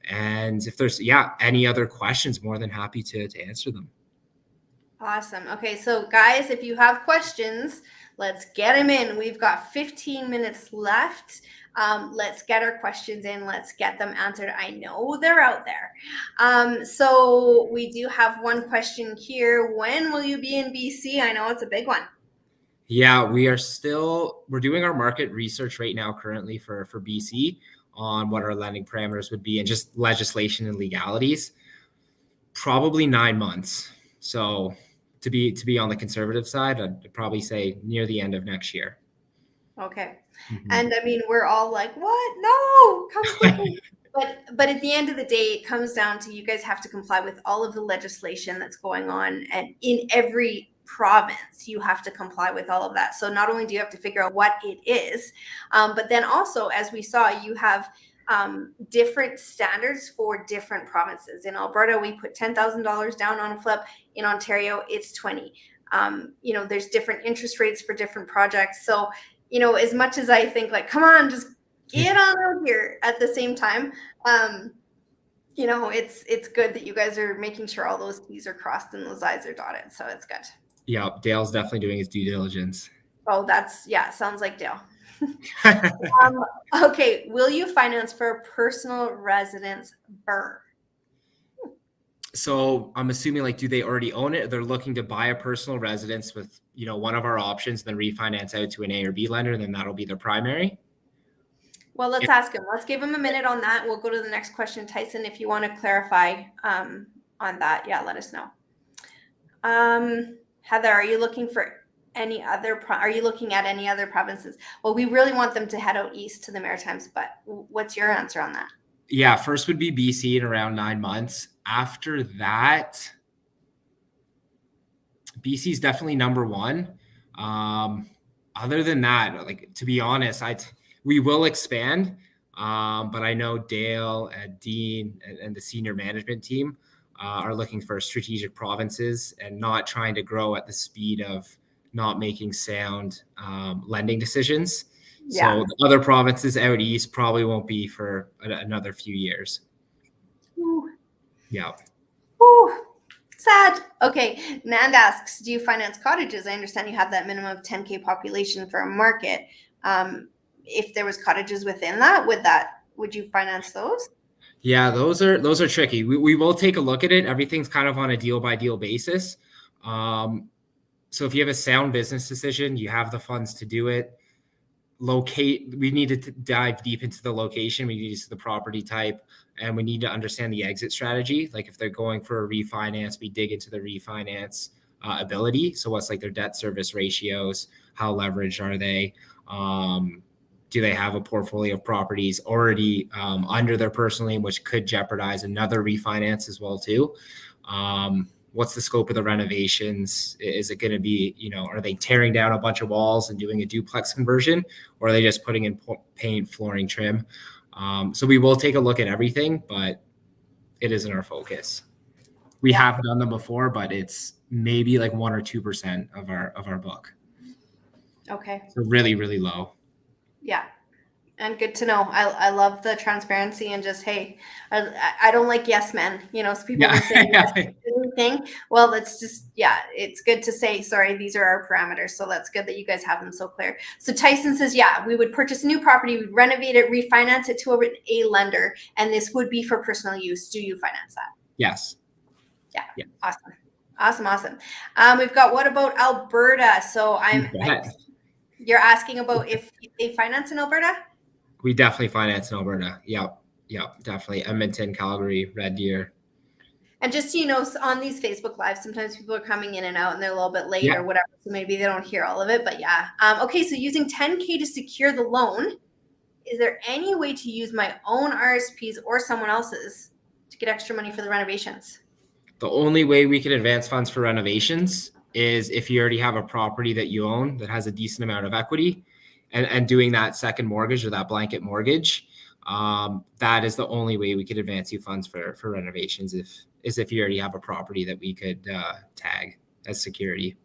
And if there's any other questions, more than happy to answer them. Awesome. Okay, so guys, if you have questions, let's get them in. We've got 15 minutes left. Let's get our questions in. Let's get them answered. I know they're out there. So we do have one question here. When will you be in BC? I know it's a big one. Yeah, we're doing our market research right now currently for BC on what our lending parameters would be and just legislation and legalities. Probably 9 months. So to be on the conservative side, I'd probably say near the end of next year. Okay. Mm-hmm. And I mean, we're all like, what? No, come quickly. But at the end of the day, it comes down to you guys have to comply with all of the legislation that's going on, and in every province, you have to comply with all of that. So not only do you have to figure out what it is, but then also, as we saw, you have different standards for different provinces. In Alberta, we put $10,000 down on a flip. In Ontario, it's 20. There's different interest rates for different projects. So, as much as I think like, come on, just get on out here, at the same time, it's good that you guys are making sure all those T's are crossed and those I's are dotted. So it's good. Yeah, Dale's definitely doing his due diligence. Oh, sounds like Dale. Okay, will you finance for a personal residence BRRRR? So I'm assuming, like, do they already own it? They're looking to buy a personal residence with, one of our options, then refinance out to an A or B lender, and then that'll be their primary. Well, let's ask him. Let's give him a minute on that. We'll go to the next question. Tyson, if you want to clarify on that, let us know. Heather, are you looking at any other provinces? Well, we really want them to head out east to the Maritimes, but what's your answer on that? Yeah, first would be BC in around 9 months. After that, BC is definitely number one. Other than that, like, to be honest, we will expand. But I know Dale and Dean and the senior management team are looking for strategic provinces and not trying to grow at the speed of not making sound lending decisions. Yeah. So the other provinces out east probably won't be for another few years. Ooh. Yeah. Ooh. Sad. Okay. Nand asks, do you finance cottages? I understand you have that minimum of 10K population for a market. If there was cottages within that, would you finance those? Yeah, those are tricky. We will take a look at it. Everything's kind of on a deal by deal basis. So if you have a sound business decision, you have the funds to do it. We need to dive deep into the location. We need to see the property type, and we need to understand the exit strategy. Like, if they're going for a refinance, we dig into the refinance ability. So what's like their debt service ratios? How leveraged are they? Do they have a portfolio of properties already under their personal name, which could jeopardize another refinance as well too? What's the scope of the renovations? Is it going to be, are they tearing down a bunch of walls and doing a duplex conversion, or are they just putting in paint, flooring, trim? So we will take a look at everything, but it isn't our focus. We have done them before, but it's maybe like 1 or 2% of our book. Okay. So really, really low. Yeah. And good to know. I love the transparency and just, hey, I don't like yes men, so people will say anything. Well, it's good to say, sorry, these are our parameters. So that's good that you guys have them so clear. So Tyson says, yeah, we would purchase a new property, we'd renovate it, refinance it to a lender, and this would be for personal use. Do you finance that? Yes. Yeah. Awesome. We've got, what about Alberta? So you're asking about if they finance in Alberta? We definitely finance in Alberta. Yep, definitely. Edmonton, Calgary, Red Deer. And just, on these Facebook Lives, sometimes people are coming in and out and they're a little bit late or whatever, so maybe they don't hear all of it, but yeah. Okay, so using 10K to secure the loan, is there any way to use my own RSPs or someone else's to get extra money for the renovations? The only way we can advance funds for renovations is if you already have a property that you own that has a decent amount of equity, and doing that second mortgage or that blanket mortgage. That is the only way we could advance you funds for renovations if you already have a property that we could tag as security.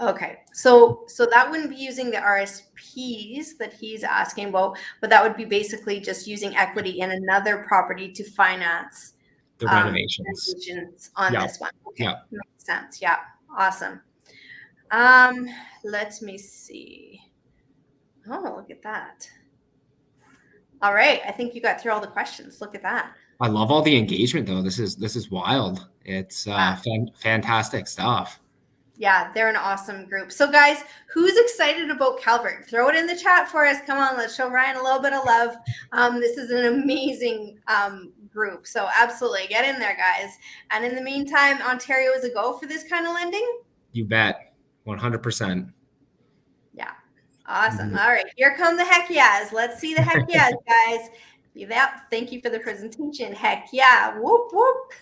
Okay, so that wouldn't be using the RSPs that he's asking about, but that would be basically just using equity in another property to finance the renovations on this one. Okay, makes sense. Yeah, awesome. Let me see. Oh, look at that. All right, I think you got through all the questions. Look at that. I love all the engagement though. This is wild. It's fantastic stuff. Yeah, they're an awesome group. So guys, who's excited about Calvert? Throw it in the chat for us. Come on, let's show Ryan a little bit of love. This is an amazing group. So absolutely get in there, guys. And in the meantime, Ontario is a go for this kind of lending? You bet. 100%. Yeah. Awesome. Mm-hmm. All right. Here come the heck yeahs. Let's see the heck yeahs, guys. Thank you for the presentation. Heck yeah. Whoop, whoop.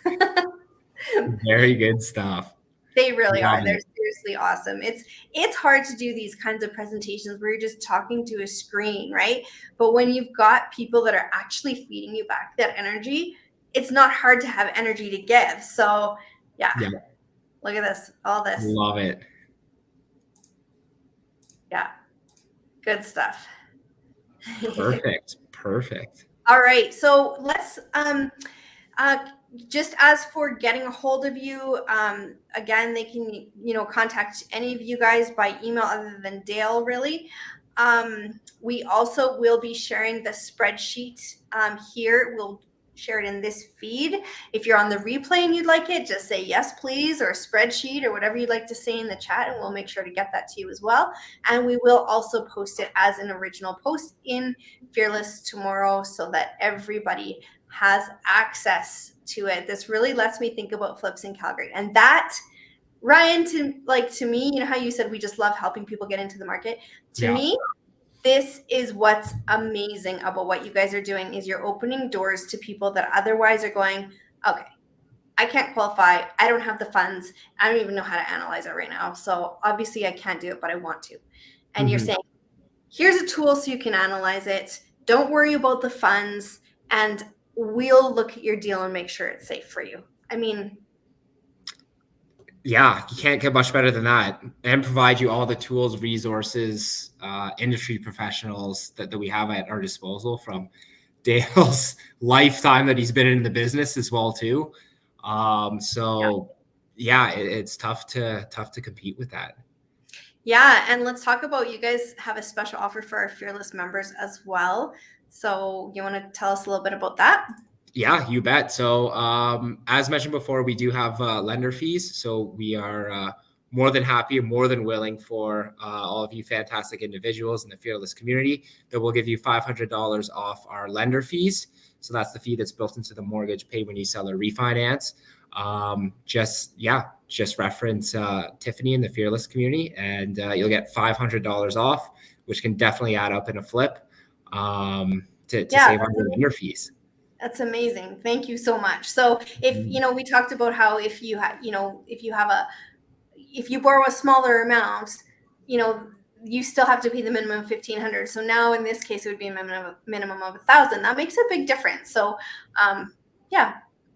Very good stuff. They really are. They're seriously awesome. It's hard to do these kinds of presentations where you're just talking to a screen, right? But when you've got people that are actually feeding you back that energy, it's not hard to have energy to give. So yeah. Look at this, all this. Love it. Yeah. Good stuff. Perfect. All right. So let's Just as for getting a hold of you, again, they can, contact any of you guys by email other than Dale, really. We also will be sharing the spreadsheet here. We'll share it in this feed. If you're on the replay and you'd like it, just say yes, please, or spreadsheet, or whatever you'd like to say in the chat, and we'll make sure to get that to you as well. And we will also post it as an original post in Fearless tomorrow so that everybody has access to it. This really lets me think about flips in Calgary. And that, Ryan, to me, how you said we just love helping people get into the market. To me, this is what's amazing about what you guys are doing, is you're opening doors to people that otherwise are going, okay, I can't qualify. I don't have the funds. I don't even know how to analyze it right now. So obviously I can't do it, but I want to. And you're saying, here's a tool so you can analyze it. Don't worry about the funds, and we'll look at your deal and make sure it's safe for you. I mean, yeah, you can't get much better than that, and provide you all the tools, resources, industry professionals that we have at our disposal, from Dale's lifetime that he's been in the business as well too. It's tough to compete with that. Yeah, and let's talk about, you guys have a special offer for our Fearless members as well. So you want to tell us a little bit about that? Yeah, you bet. So as mentioned before, we do have lender fees. So we are more than happy and more than willing for all of you fantastic individuals in the Fearless community that will give you $500 off our lender fees. So that's the fee that's built into the mortgage paid when you sell or refinance. Just reference Tiffany in the Fearless community, and you'll get $500 off, which can definitely add up in a flip to save on your lender fees. That's amazing. Thank you so much. So if, we talked about how if you borrow a smaller amount, you still have to pay the minimum of $1,500. So now in this case, it would be a minimum of $1,000. That makes a big difference. So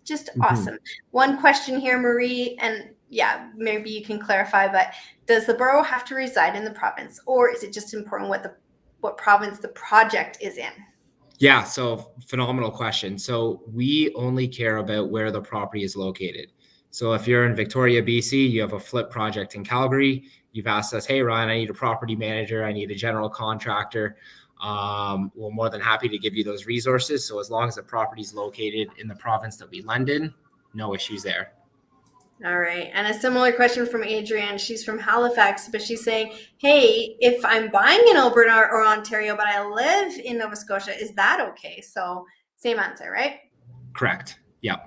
just awesome. One question here, Marie, and maybe you can clarify, but does the borough have to reside in the province, or is it just important what province the project is in? Yeah, so phenomenal question. So we only care about where the property is located. So if you're in Victoria, BC, you have a flip project in Calgary, you've asked us, hey, Ryan, I need a property manager, I need a general contractor. We're more than happy to give you those resources. So as long as the property is located in the province that we lend in, no issues there. All right. And a similar question from Adrienne. She's from Halifax, but she's saying, hey, if I'm buying in Alberta or Ontario, but I live in Nova Scotia, is that okay? So same answer, right? Correct. Yeah.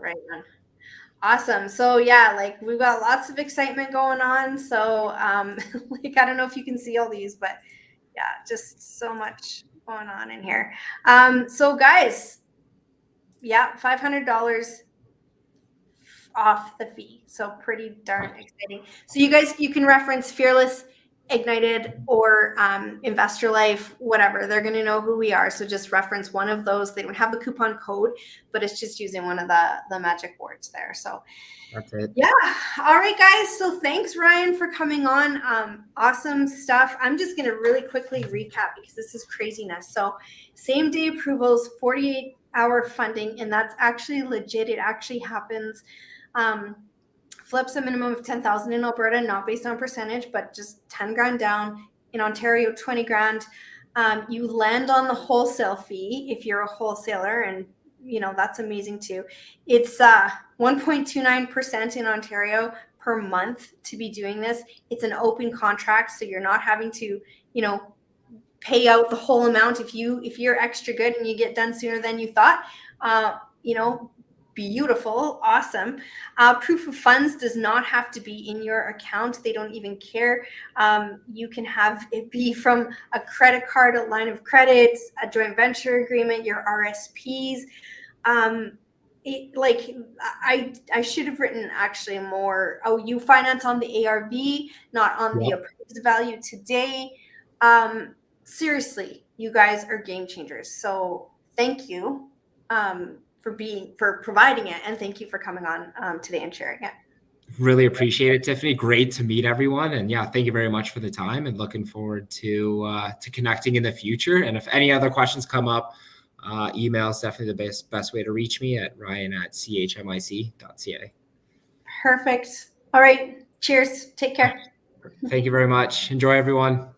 Right on. Awesome. So we've got lots of excitement going on. So I don't know if you can see all these, but just so much going on in here. So guys, $500 off the fee. So pretty darn exciting. So you can reference Fearless, Ignited, or Investor Life, whatever. They're going to know who we are. So just reference one of those. They don't have the coupon code, but it's just using one of the magic words there. So that's it. Yeah. All right, guys. So thanks, Ryan, for coming on. Awesome stuff. I'm just going to really quickly recap because this is craziness. So same day approvals, 48-hour funding, and that's actually legit. It actually happens. Flips a minimum of 10,000 in Alberta, not based on percentage, but just 10 grand down. In Ontario, 20 grand. You land on the wholesale fee if you're a wholesaler, and that's amazing too. It's 1.29% in Ontario per month to be doing this. It's an open contract, so you're not having to, pay out the whole amount if you're extra good and you get done sooner than you thought. Beautiful, awesome. Proof of funds does not have to be in your account. They don't even care. You can have it be from a credit card, a line of credit, a joint venture agreement, your RSPs. I should have written actually more. Oh, you finance on the ARV, not on the appraised value today. Seriously, you guys are game changers. So thank you. For providing it, and thank you for coming on today and sharing it. Really appreciate it, Tiffany. Great to meet everyone, and thank you very much for the time, and looking forward to connecting in the future. And if any other questions come up, Email is definitely the best way to reach me at ryan@chmic.ca. Perfect. All right. Cheers. Take care. Thank you very much. Enjoy, everyone.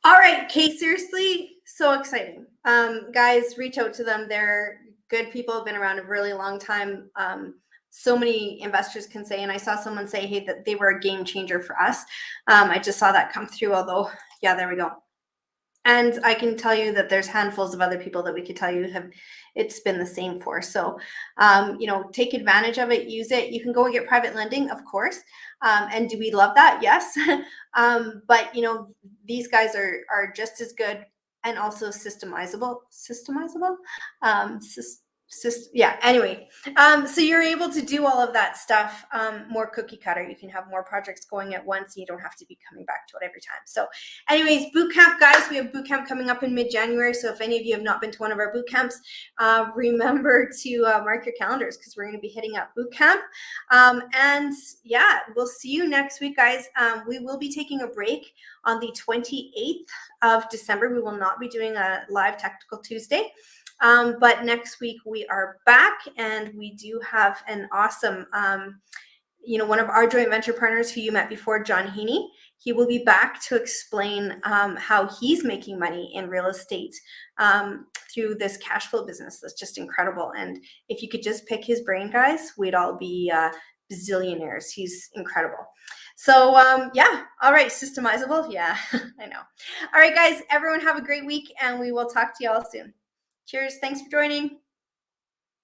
All right. Okay. Seriously, so exciting. Guys, reach out to them. They're good people, have been around a really long time. So many investors can say, and I saw someone say, hey, that they were a game changer for us. I just saw that come through, although, yeah, there we go. And I can tell you that there's handfuls of other people that we could tell you have it's been the same for. So, take advantage of it, use it. You can go and get private lending, of course. And do we love that? Yes. But these guys are just as good and also systemizable. Yeah, anyway, so you're able to do all of that stuff more cookie cutter. You can have more projects going at once and you don't have to be coming back to it every time. So anyways, boot camp, guys, we have boot camp coming up in mid-January. So if any of you have not been to one of our boot camps, remember to mark your calendars because we're going to be hitting up boot camp. And yeah, we'll see you next week, guys. We will be taking a break on the 28th of December. We will not be doing a live Tactical Tuesday. But next week we are back and we do have an awesome, one of our joint venture partners who you met before, John Heaney. He will be back to explain how he's making money in real estate through this cash flow business. That's just incredible. And if you could just pick his brain, guys, we'd all be bazillionaires. He's incredible. So yeah, all right, systemizable. Yeah, I know. All right, guys, everyone have a great week and we will talk to you all soon. Cheers. Thanks for joining.